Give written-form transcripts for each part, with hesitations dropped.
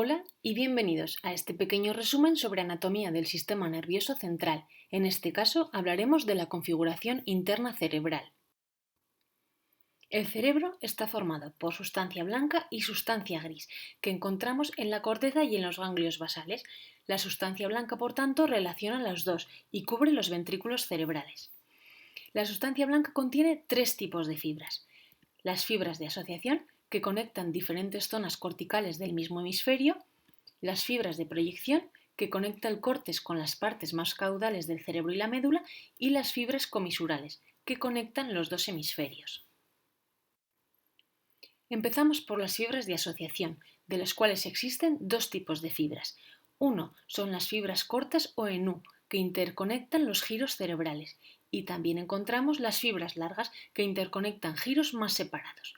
Hola y bienvenidos a este pequeño resumen sobre anatomía del sistema nervioso central. En este caso hablaremos de la configuración interna cerebral. El cerebro está formado por sustancia blanca y sustancia gris, que encontramos en la corteza y en los ganglios basales. La sustancia blanca, por tanto, relaciona los dos y cubre los ventrículos cerebrales. La sustancia blanca contiene tres tipos de fibras. Las fibras de asociación, que conectan diferentes zonas corticales del mismo hemisferio; las fibras de proyección, que conectan el córtex con las partes más caudales del cerebro y la médula; y las fibras comisurales, que conectan los dos hemisferios. Empezamos por las fibras de asociación, de las cuales existen dos tipos de fibras. Uno son las fibras cortas o en U, que interconectan los giros cerebrales, y también encontramos las fibras largas, que interconectan giros más separados.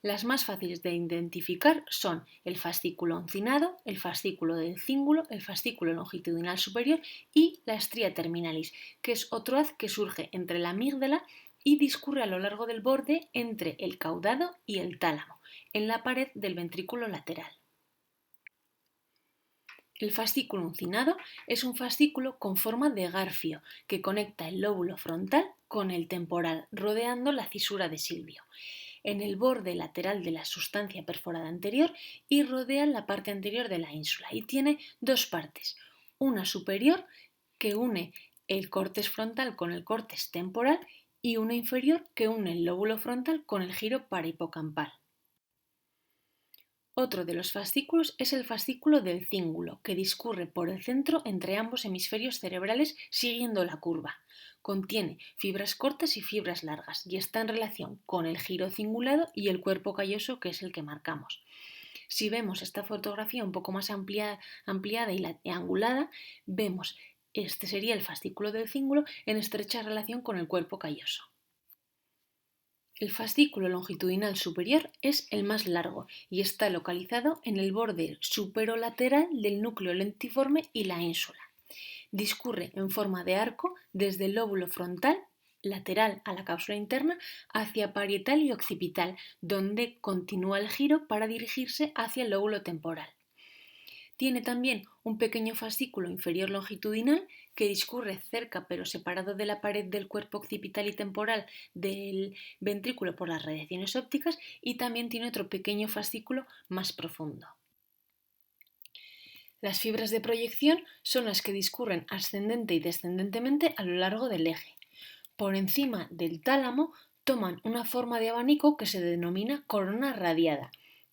Las más fáciles de identificar son el fascículo uncinado, el fascículo del cíngulo, el fascículo longitudinal superior y la estría terminalis, que es otro haz que surge entre la amígdala y discurre a lo largo del borde entre el caudado y el tálamo, en la pared del ventrículo lateral. El fascículo uncinado es un fascículo con forma de garfio que conecta el lóbulo frontal con el temporal, rodeando la cisura de Silvio, en el borde lateral de la sustancia perforada anterior, y rodea la parte anterior de la ínsula, y tiene dos partes, una superior que une el córtex frontal con el córtex temporal y una inferior que une el lóbulo frontal con el giro parahipocampal. Otro de los fascículos es el fascículo del cíngulo, que discurre por el centro entre ambos hemisferios cerebrales siguiendo la curva. Contiene fibras cortas y fibras largas y está en relación con el giro cingulado y el cuerpo calloso, que es el que marcamos. Si vemos esta fotografía un poco más ampliada y angulada, vemos este sería el fascículo del cíngulo en estrecha relación con el cuerpo calloso. El fascículo longitudinal superior es el más largo y está localizado en el borde superolateral del núcleo lentiforme y la ínsula. Discurre en forma de arco desde el lóbulo frontal, lateral a la cápsula interna, hacia parietal y occipital, donde continúa el giro para dirigirse hacia el lóbulo temporal. Tiene también un pequeño fascículo inferior longitudinal que discurre cerca pero separado de la pared del cuerpo occipital y temporal del ventrículo por las radiaciones ópticas, y también tiene otro pequeño fascículo más profundo. Las fibras de proyección son las que discurren ascendente y descendentemente a lo largo del eje. Por encima del tálamo toman una forma de abanico que se denomina corona radiada.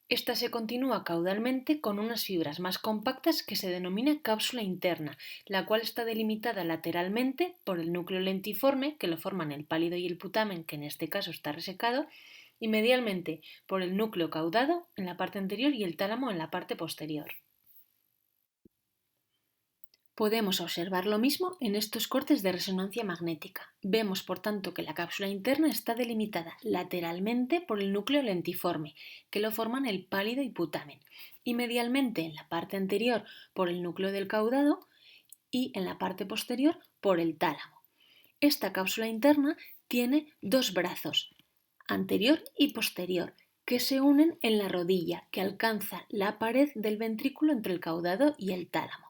Esta se continúa caudalmente con unas fibras más compactas que se denomina cápsula interna, la cual está delimitada lateralmente por el núcleo lentiforme, que lo forman el pálido y el putamen, que en este caso está resecado, y medialmente por el núcleo caudado en la parte anterior y el tálamo en la parte posterior. Podemos observar lo mismo en estos cortes de resonancia magnética. Vemos, por tanto, que la cápsula interna está delimitada lateralmente por el núcleo lentiforme, que lo forman el pálido y putamen, y medialmente en la parte anterior por el núcleo del caudado y en la parte posterior por el tálamo. Esta cápsula interna tiene dos brazos, anterior y posterior, que se unen en la rodilla, que alcanza la pared del ventrículo entre el caudado y el tálamo.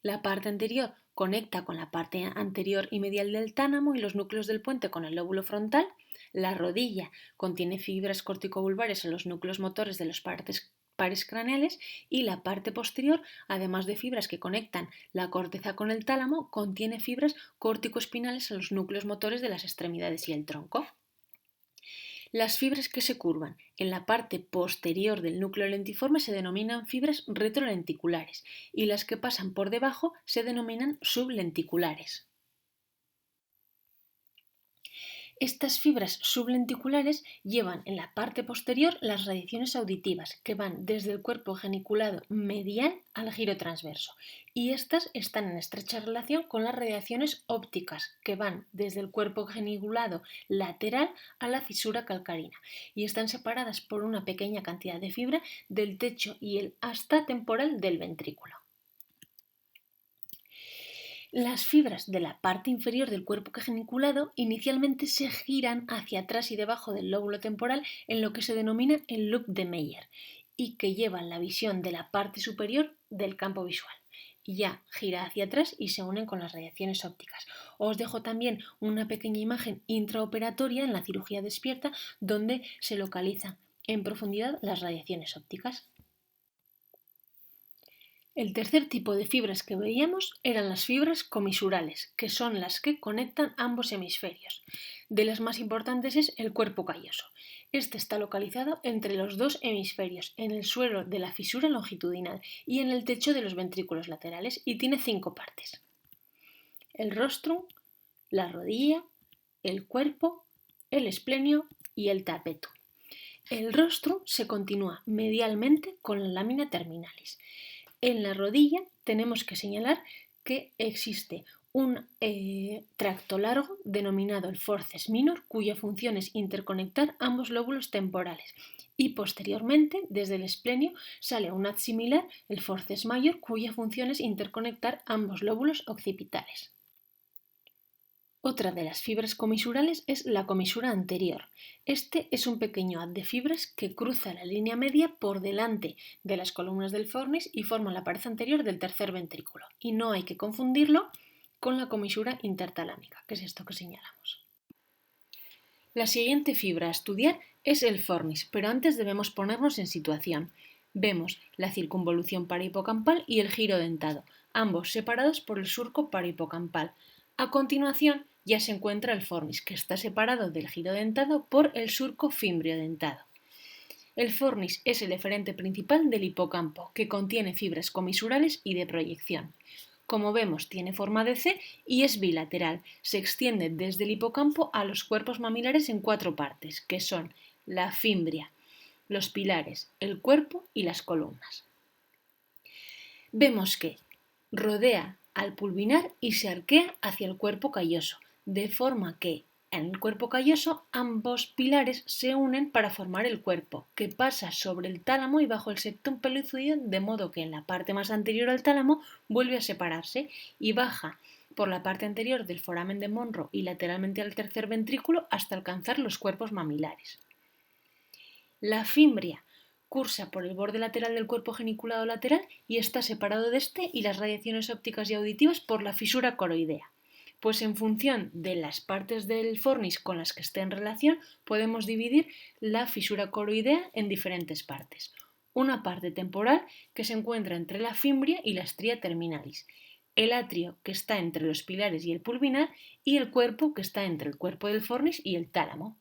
La parte anterior conecta con la parte anterior y medial del tálamo y los núcleos del puente con el lóbulo frontal. La rodilla contiene fibras corticovulvares en los núcleos motores de los pares craneales, y la parte posterior, además de fibras que conectan la corteza con el tálamo, contiene fibras corticoespinales en los núcleos motores de las extremidades y el tronco. Las fibras que se curvan en la parte posterior del núcleo lentiforme se denominan fibras retrolenticulares, y las que pasan por debajo se denominan sublenticulares. Estas fibras sublenticulares llevan en la parte posterior las radiaciones auditivas, que van desde el cuerpo geniculado medial al giro transverso, y estas están en estrecha relación con las radiaciones ópticas, que van desde el cuerpo geniculado lateral a la cisura calcarina, y están separadas por una pequeña cantidad de fibra del techo y el asta temporal del ventrículo. Las fibras de la parte inferior del cuerpo geniculado inicialmente se giran hacia atrás y debajo del lóbulo temporal en lo que se denomina el loop de Meyer, y que llevan la visión de la parte superior del campo visual. Y ya gira hacia atrás y se unen con las radiaciones ópticas. Os dejo también una pequeña imagen intraoperatoria en la cirugía despierta donde se localizan en profundidad las radiaciones ópticas. El tercer tipo de fibras que veíamos eran las fibras comisurales, que son las que conectan ambos hemisferios. De las más importantes es el cuerpo calloso. Este está localizado entre los dos hemisferios, en el suelo de la fisura longitudinal y en el techo de los ventrículos laterales, y tiene 5 partes: el rostrum, la rodilla, el cuerpo, el esplenio y el tapetum. El rostrum se continúa medialmente con la lámina terminalis. En la rodilla tenemos que señalar que existe un tracto largo denominado el forceps minor, cuya función es interconectar ambos lóbulos temporales, y posteriormente desde el esplenio sale un haz similar, el forceps major, cuya función es interconectar ambos lóbulos occipitales. Otra de las fibras comisurales es la comisura anterior. Este es un pequeño haz de fibras que cruza la línea media por delante de las columnas del fornis y forma la pared anterior del tercer ventrículo. Y no hay que confundirlo con la comisura intertalámica, que es esto que señalamos. La siguiente fibra a estudiar es el fornis, pero antes debemos ponernos en situación. Vemos la circunvolución parahipocampal y el giro dentado, ambos separados por el surco parahipocampal. A continuación ya se encuentra el fornis, que está separado del giro dentado por el surco fimbrio dentado. El fornis es el eferente principal del hipocampo, que contiene fibras comisurales y de proyección. Como vemos, tiene forma de C y es bilateral. Se extiende desde el hipocampo a los cuerpos mamilares en 4 partes, que son la fimbria, los pilares, el cuerpo y las columnas. Vemos que rodea al pulvinar y se arquea hacia el cuerpo calloso, de forma que en el cuerpo calloso ambos pilares se unen para formar el cuerpo, que pasa sobre el tálamo y bajo el septum pellucidum, de modo que en la parte más anterior al tálamo vuelve a separarse y baja por la parte anterior del foramen de Monro y lateralmente al tercer ventrículo hasta alcanzar los cuerpos mamilares. La fimbria cursa por el borde lateral del cuerpo geniculado lateral y está separado de este y las radiaciones ópticas y auditivas por la fisura coroidea. Pues en función de las partes del fornis con las que esté en relación, podemos dividir la fisura coroidea en diferentes partes. Una parte temporal que se encuentra entre la fimbria y la stria terminalis, el atrio que está entre los pilares y el pulvinar y el cuerpo que está entre el cuerpo del fornis y el tálamo.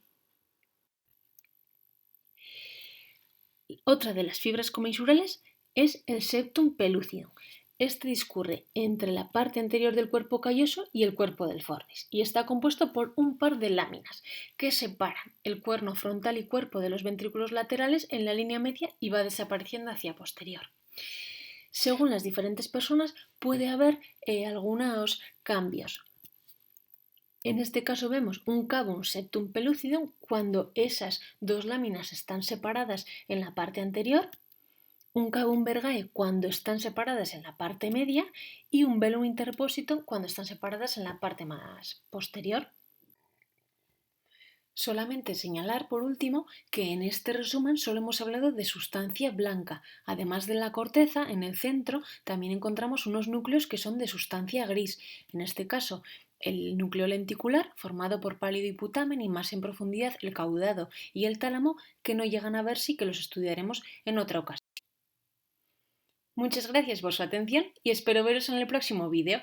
Otra de las fibras comisurales es el septum pellucidum. Este discurre entre la parte anterior del cuerpo calloso y el cuerpo del fornis y está compuesto por un par de láminas que separan el cuerno frontal y cuerpo de los ventrículos laterales en la línea media y va desapareciendo hacia posterior. Según las diferentes personas puede haber algunos cambios. En este caso vemos un cavum septum pellucidum cuando esas dos láminas están separadas en la parte anterior, un cavum vergae cuando están separadas en la parte media y un velum interpositum cuando están separadas en la parte más posterior. Solamente señalar por último que en este resumen solo hemos hablado de sustancia blanca. Además de la corteza, en el centro también encontramos unos núcleos que son de sustancia gris. En este caso, el núcleo lenticular, formado por pálido hiputamen y más en profundidad el caudado y el tálamo, que no llegan a verse y que los estudiaremos en otra ocasión. Muchas gracias por su atención y espero veros en el próximo vídeo.